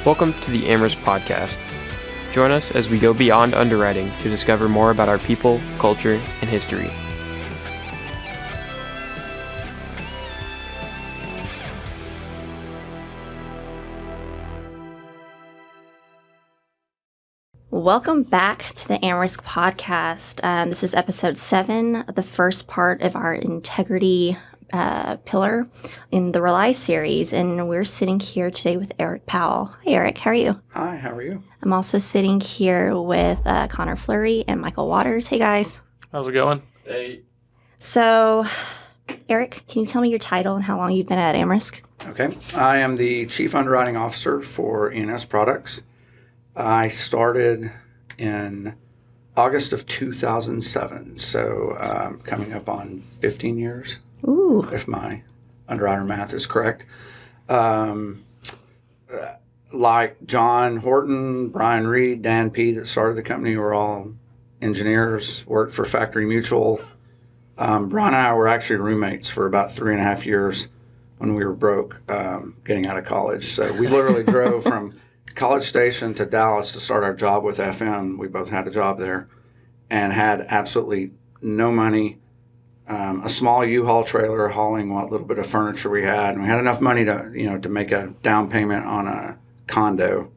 Welcome to the AmRisc Podcast. Join us as we go beyond underwriting to discover more about our people, culture, and history. Welcome back to the AmRisc Podcast. This is episode 7, the first part of our integrity pillar in the RELII series, and we're sitting here today with Eric Powell. Hi, Eric. How are you? Hi, how are you? I'm also sitting here with Connor Fleury and Michael Waters. Hey, guys. How's it going? Hey. So, Eric, can you tell me your title and how long you've been at AmRisc? Okay. I am the Chief Underwriting Officer for E&S Products. I started in August of 2007, so coming up on 15 years. Ooh. If my underwriter math is correct. Like John Horton, Brian Reed, Dan P. that started the company were all engineers, worked for Factory Mutual. Brian and I were actually roommates for about 3.5 years when we were broke getting out of college. So we literally drove from College Station to Dallas to start our job with FM. We both had a job there and had absolutely no money. A small U-Haul trailer hauling what little bit of furniture we had, and we had enough money to make a down payment on a condo,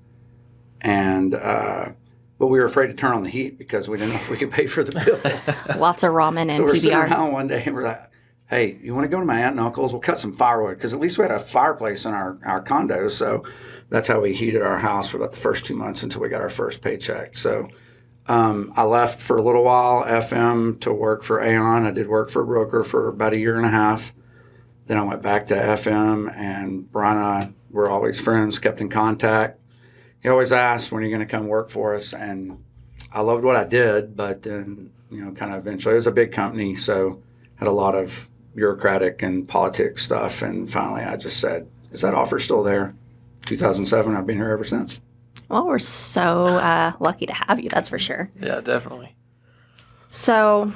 and but we were afraid to turn on the heat because we didn't know if we could pay for the bill. Lots of ramen and so we're PBR. sitting around one day and we're like, "Hey, you want to go to my aunt and uncle's? We'll cut some firewood because at least we had a fireplace in our condo." So that's how we heated our house for about the first 2 months until we got our first paycheck. So. I left for a little while, FM, to work for Aon. I did work for a broker for about 1.5 years. Then I went back to FM, and Brian and I were always friends, kept in contact. He always asked, when are you going to come work for us? And I loved what I did, but then, kind of eventually, it was a big company, so had a lot of bureaucratic and politics stuff. And finally, I just said, is that offer still there? 2007, I've been here ever since. Well, we're so lucky to have you, that's for sure. Yeah, definitely. So,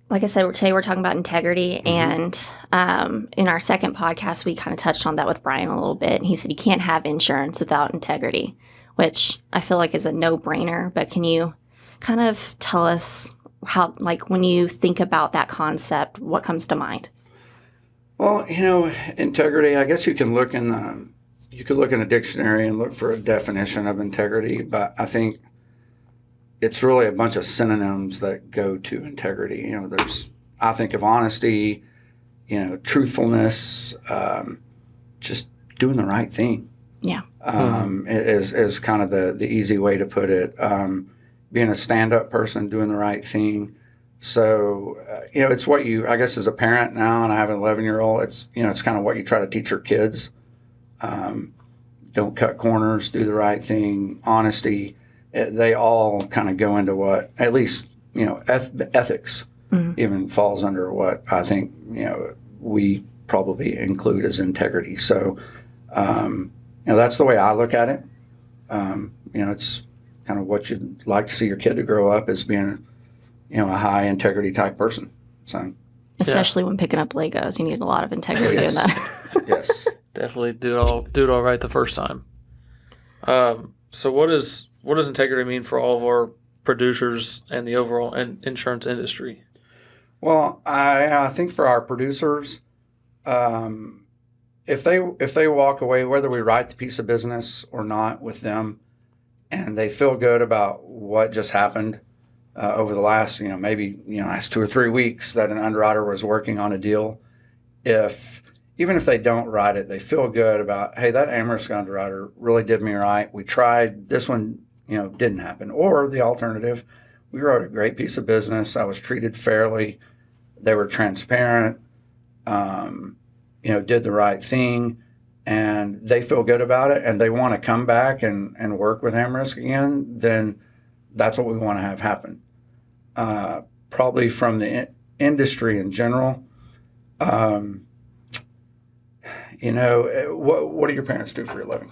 like I said, today we're talking about integrity, and in our second podcast, we kind of touched on that with Brian a little bit, and he said you can't have insurance without integrity, which I feel like is a no-brainer, but can you kind of tell us how, like, when you think about that concept, what comes to mind? Well, integrity, I guess you can look in a dictionary and look for a definition of integrity, but I think it's really a bunch of synonyms that go to integrity. I think of honesty, truthfulness, just doing the right thing. Yeah. Is kind of the easy way to put it. Being a stand-up person, doing the right thing. So, it's what I guess as a parent now, and I have an 11-year-old, it's kind of what you try to teach your kids. Don't cut corners, do the right thing, honesty. They all kind of go into what, at least, ethics even falls under what I think, we probably include as integrity. So, that's the way I look at it. It's kind of what you'd like to see your kid to grow up as being, a high integrity type person. So, Especially when picking up Legos, you need a lot of integrity in that. Yes. Definitely do it all right the first time. So what does integrity mean for all of our producers and the overall insurance industry? Well, I think for our producers, if they walk away, whether we write the piece of business or not with them, and they feel good about what just happened over the last, last 2 or 3 weeks that an underwriter was working on a deal, even if they don't write it, they feel good about, hey, that AmRisc underwriter really did me right. We tried. This one, didn't happen. Or the alternative, we wrote a great piece of business. I was treated fairly. They were transparent, did the right thing, and they feel good about it, and they want to come back and work with AmRisc again, then that's what we want to have happen. Probably from the industry in general, what do your parents do for a living?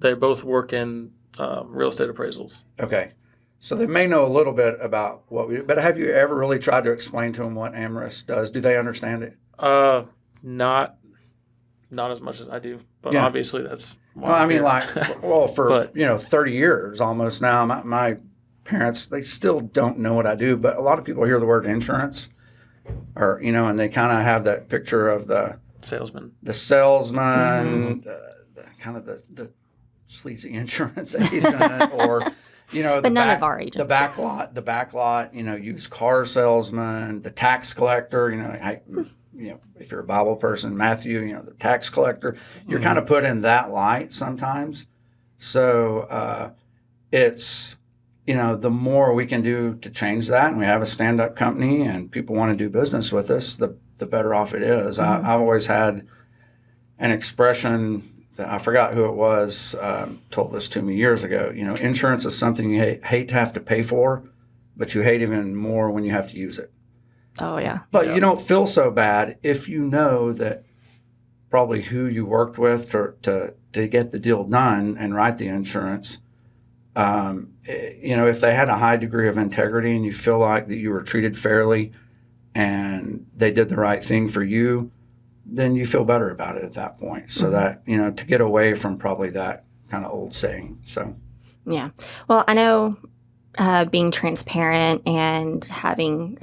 They both work in real estate appraisals. Okay. So they may know a little bit about what we do, but have you ever really tried to explain to them what AmRisc does? Do they understand it? Not not as much as I do, but Yeah. obviously that's why Well, I I'm mean, here. for But- 30 years almost now, my parents, they still don't know what I do, but a lot of people hear the word insurance, or and they kind of have that picture of the salesman. salesman, the kind of the sleazy insurance agent, or But none of our agents. the back lot, used car salesman, the tax collector. If you're a Bible person, Matthew, the tax collector. You're kind of put in that light sometimes. So it's the more we can do to change that, and we have a stand-up company, and people want to do business with us, the better off it is. I've always had an expression. I forgot who it was, told this to me years ago. Insurance is something you hate to have to pay for, but you hate even more when you have to use it. Oh, yeah. But you don't feel so bad if you know that probably who you worked with to get the deal done and write the insurance. If they had a high degree of integrity and you feel like that you were treated fairly and they did the right thing for you, then you feel better about it at that point. So that, to get away from probably that kind of old saying. So, yeah. Well, I know being transparent and having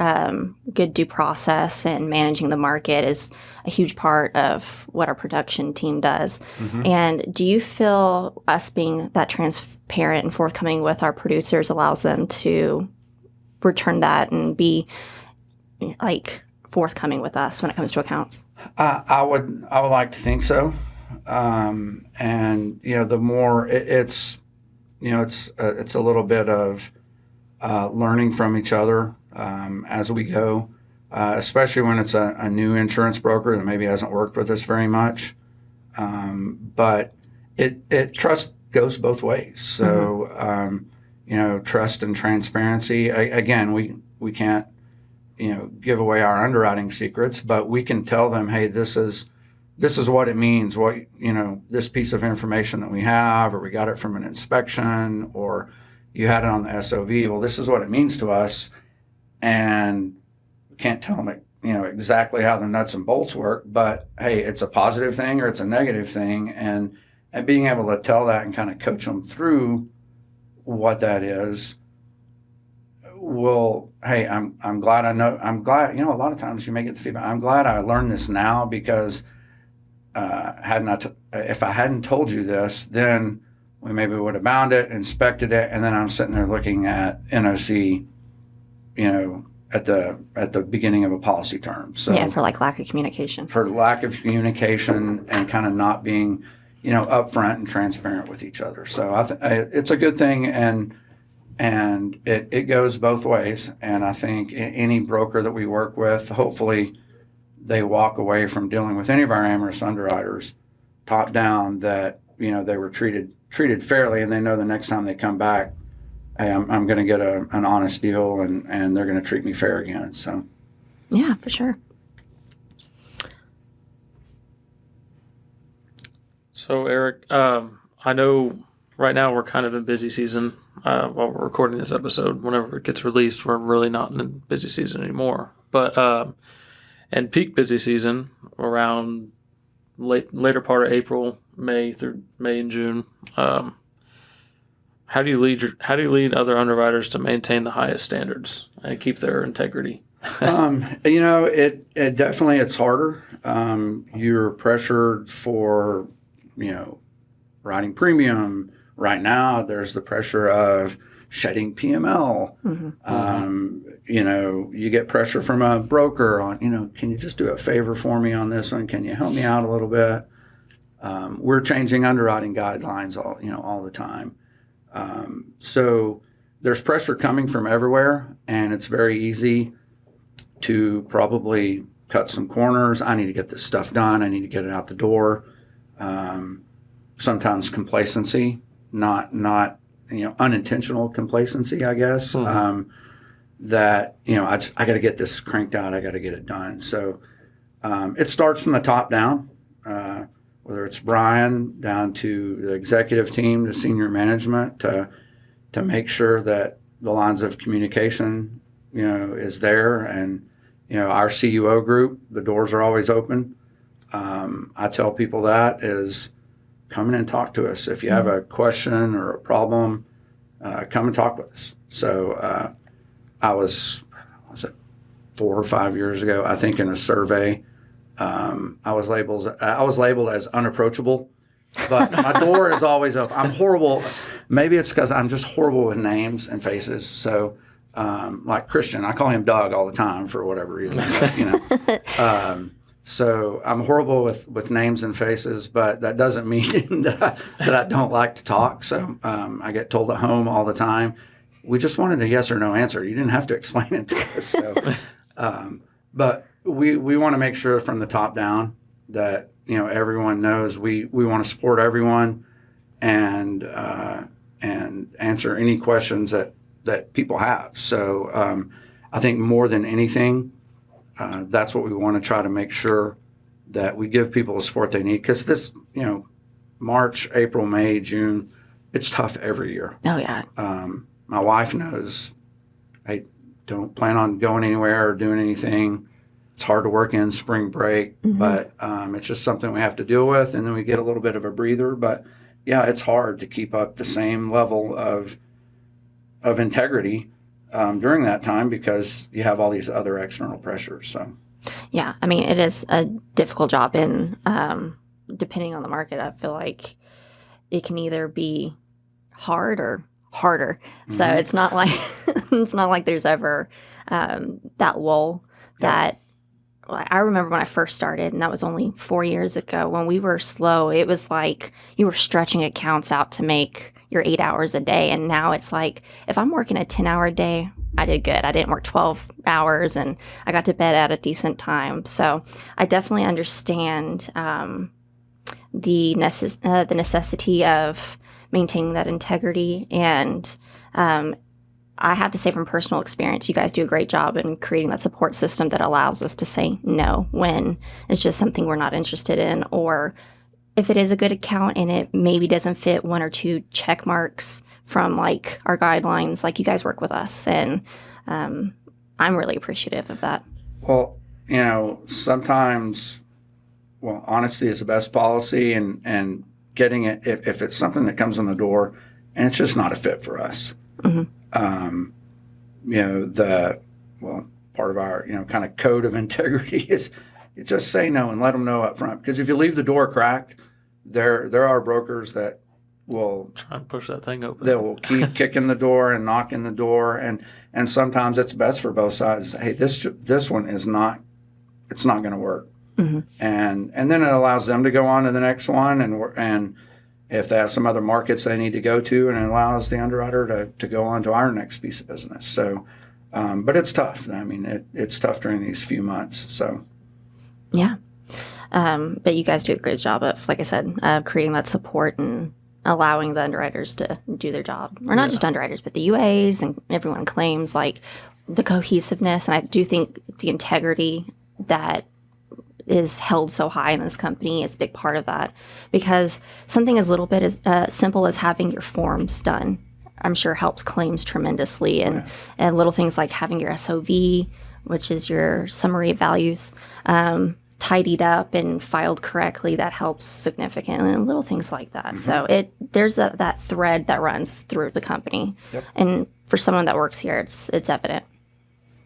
good due process and managing the market is a huge part of what our production team does. And do you feel us being that transparent and forthcoming with our producers allows them to return that and be forthcoming with us when it comes to accounts? I would like to think so. And the more it's a little bit of learning from each other as we go, especially when it's a new insurance broker that maybe hasn't worked with us very much. But it trust goes both ways. So trust and transparency. Again, we can't give away our underwriting secrets, but we can tell them, hey, this is what it means. What this piece of information that we have, or we got it from an inspection, or you had it on the SOV. Well, this is what it means to us, and we can't tell them exactly how the nuts and bolts work. But hey, it's a positive thing or it's a negative thing, and being able to tell that and kind of coach them through what that is. Well, hey, I'm glad I know. I'm glad, a lot of times you may get the feedback. I'm glad I learned this now because if I hadn't told you this, then we maybe would have bound it, inspected it, and then I'm sitting there looking at NOC, at the beginning of a policy term. So Yeah, for lack of communication. For lack of communication and kind of not being, upfront and transparent with each other. So it's a good thing, and it goes both ways. And I think any broker that we work with, hopefully they walk away from dealing with any of our AmRisc underwriters top down that, they were treated fairly, and they know the next time they come back, hey, I'm going to get an honest deal, and they're going to treat me fair again. So, yeah, for sure. So, Eric, I know right now we're kind of in busy season while we're recording this episode. Whenever it gets released, we're really not in busy season anymore. But in peak busy season, around later part of April, May and June, how do you lead other underwriters to maintain the highest standards and keep their integrity? It definitely, it's harder. You're pressured for, writing premium. Right now, there's the pressure of shedding PML. You get pressure from a broker on, can you just do a favor for me on this one? Can you help me out a little bit? We're changing underwriting guidelines all the time. So there's pressure coming from everywhere, and it's very easy to probably cut some corners. I need to get this stuff done. I need to get it out the door. Sometimes complacency, not unintentional complacency, I guess. That I got to get this cranked out. I got to get it done. So it starts from the top down, whether it's Brian down to the executive team, to senior management, to make sure that the lines of communication, is there, and our CUO group, the doors are always open. I tell people that is come in and talk to us. If you have a question or a problem, come and talk with us. So was it 4 or 5 years ago, I think in a survey, I was labeled as unapproachable, but my door is always open. I'm horrible. Maybe it's because I'm just horrible with names and faces. So like Christian, I call him Doug all the time for whatever reason. But, so I'm horrible with names and faces, but that doesn't mean that I don't like to talk. So I get told at home all the time, we just wanted a yes or no answer. You didn't have to explain it to us. So, but we want to make sure from the top down that everyone knows we want to support everyone and answer any questions that people have. So I think more than anything, that's what we want to try to make sure that we give people the support they need. Because this, March, April, May, June, it's tough every year. Oh, yeah. My wife knows I don't plan on going anywhere or doing anything. It's hard to work in spring break, but it's just something we have to deal with. And then we get a little bit of a breather. But, yeah, it's hard to keep up the same level of integrity during that time because you have all these other external pressures. So, yeah, I mean, it is a difficult job, and depending on the market, I feel like it can either be hard or harder. So it's not like there's ever that lull that. I remember when I first started, and that was only 4 years ago. When we were slow, it was like you were stretching accounts out to make your 8 hours a day. And now it's like, if I'm working a 10-hour day, I did good. I didn't work 12 hours, and I got to bed at a decent time. So I definitely understand the necessity of maintaining that integrity. And I have to say from personal experience, you guys do a great job in creating that support system that allows us to say no when it's just something we're not interested in, or if it is a good account and it maybe doesn't fit 1 or 2 check marks from like our guidelines, like you guys work with us. And I'm really appreciative of that. Well, sometimes, honesty is the best policy, and getting it, if it's something that comes in the door and it's just not a fit for us. Part of our, kind of code of integrity is you just say no and let them know up front. Because if you leave the door cracked, there are brokers that will try and push that thing open. They will keep kicking the door and knocking the door, and sometimes it's best for both sides. Hey, this one is not, it's not going to work, and then it allows them to go on to the next one, and if they have some other markets they need to go to, and it allows the underwriter to go on to our next piece of business. So, but it's tough. I mean, it's tough during these few months. So, yeah. But you guys do a great job of, like I said, creating that support and allowing the underwriters to do their job. Or not just underwriters, but the UAs and everyone claims, like the cohesiveness. And I do think the integrity that is held so high in this company is a big part of that, because something as little bit as simple as having your forms done, I'm sure helps claims tremendously. And little things like having your SOV, which is your summary of values, tidied up and filed correctly, that helps significantly, and little things like that. So there's that thread that runs through the company. And for someone that works here, it's evident.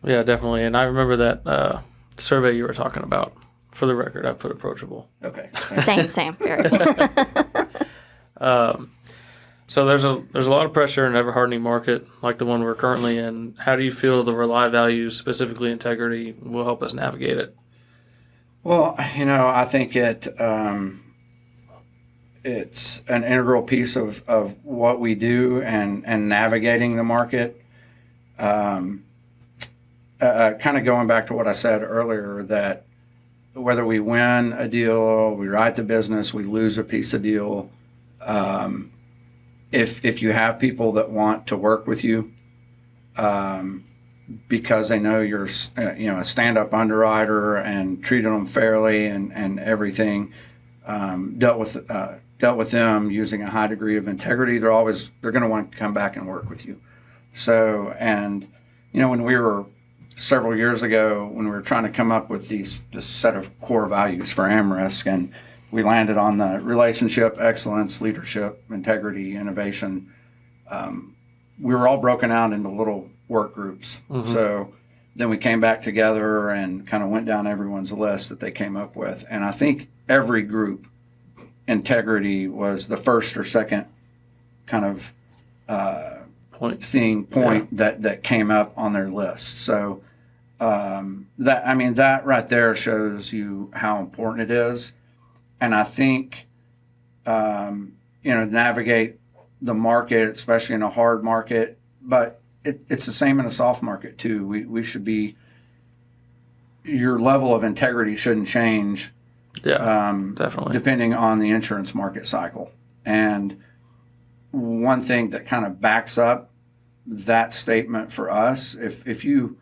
Yeah, definitely. And I remember that survey you were talking about. For the record, I put approachable. Okay. Same. Very. So there's a lot of pressure in an ever hardening market like the one we're currently in. How do you feel the RELII values, specifically integrity, will help us navigate it? Well, I think it's an integral piece of what we do and navigating the market. Kind of going back to what I said earlier, that whether we win a deal, we write the business, we lose a piece of deal, if you have people that want to work with you because they know you're a stand-up underwriter and treated them fairly and everything, dealt with them using a high degree of integrity, they're going to want to come back and work with you. So, and when we were several years ago when we were trying to come up with this set of core values for AmRisc, and we landed on the relationship, excellence, leadership, integrity, innovation. We were all broken out into little work groups. Mm-hmm. So then we came back together and kind of went down everyone's list that they came up with. And I think every group, integrity was the first or second kind of point that came up on their list. So that right there shows you how important it is. And I think navigate the market, especially in a hard market, but it's the same in a soft market too. We should be, your level of integrity shouldn't change. Yeah, definitely. Depending on the insurance market cycle. And one thing that kind of backs up that statement for us, if you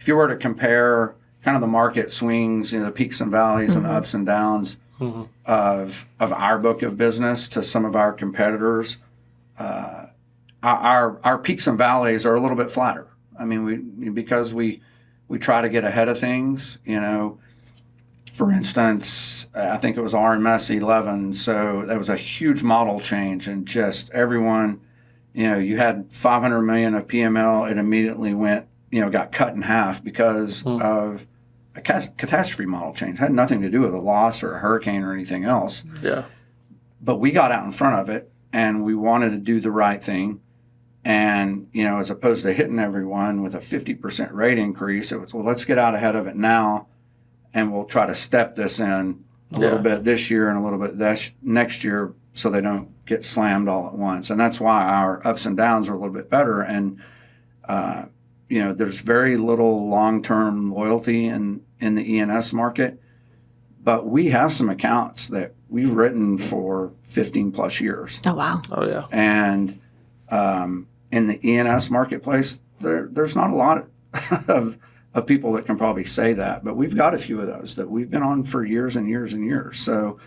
were to compare kind of the market swings, the peaks and valleys and the ups and downs of our book of business to some of our competitors, our peaks and valleys are a little bit flatter. I mean, because we try to get ahead of things. For instance, I think it was RMS 11, so that was a huge model change, and just everyone, you had $500 million of PML, it immediately went, got cut in half because of a catastrophe model change. It had nothing to do with a loss or a hurricane or anything else. Yeah. But we got out in front of it, and we wanted to do the right thing. And, as opposed to hitting everyone with a 50% rate increase, it was, well, let's get out ahead of it now, and we'll try to step this in a little bit this year and a little bit next year so they don't get slammed all at once. And that's why our ups and downs are a little bit better. And, there's very little long-term loyalty in the E&S market, but we have some accounts that we've written for 15 plus years. Oh, wow. Oh, yeah. And in the E&S marketplace, there's not a lot of people that can probably say that, but we've got a few of those that we've been on for years and years and years. So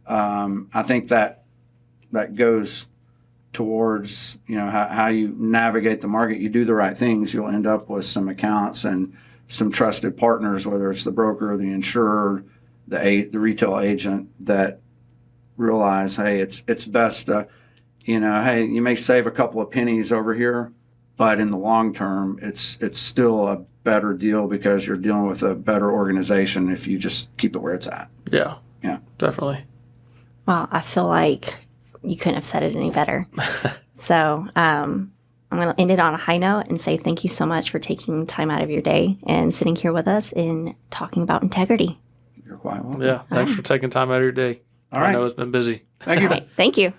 I think that goes towards how you navigate the market. You do the right things, you'll end up with some accounts and some trusted partners, whether it's the broker or the insurer, the retail agent, that realize, hey, it's best to, hey, you may save a couple of pennies over here, but in the long term, it's still a better deal because you're dealing with a better organization if you just keep it where it's at. Yeah. Yeah. Definitely. Well, I feel like you couldn't have said it any better. So I'm going to end it on a high note and say thank you so much for taking time out of your day and sitting here with us and talking about integrity. You're quite welcome. Yeah. Thanks for taking time out of your day. All right. I know it's been busy. Thank you. All right, thank you.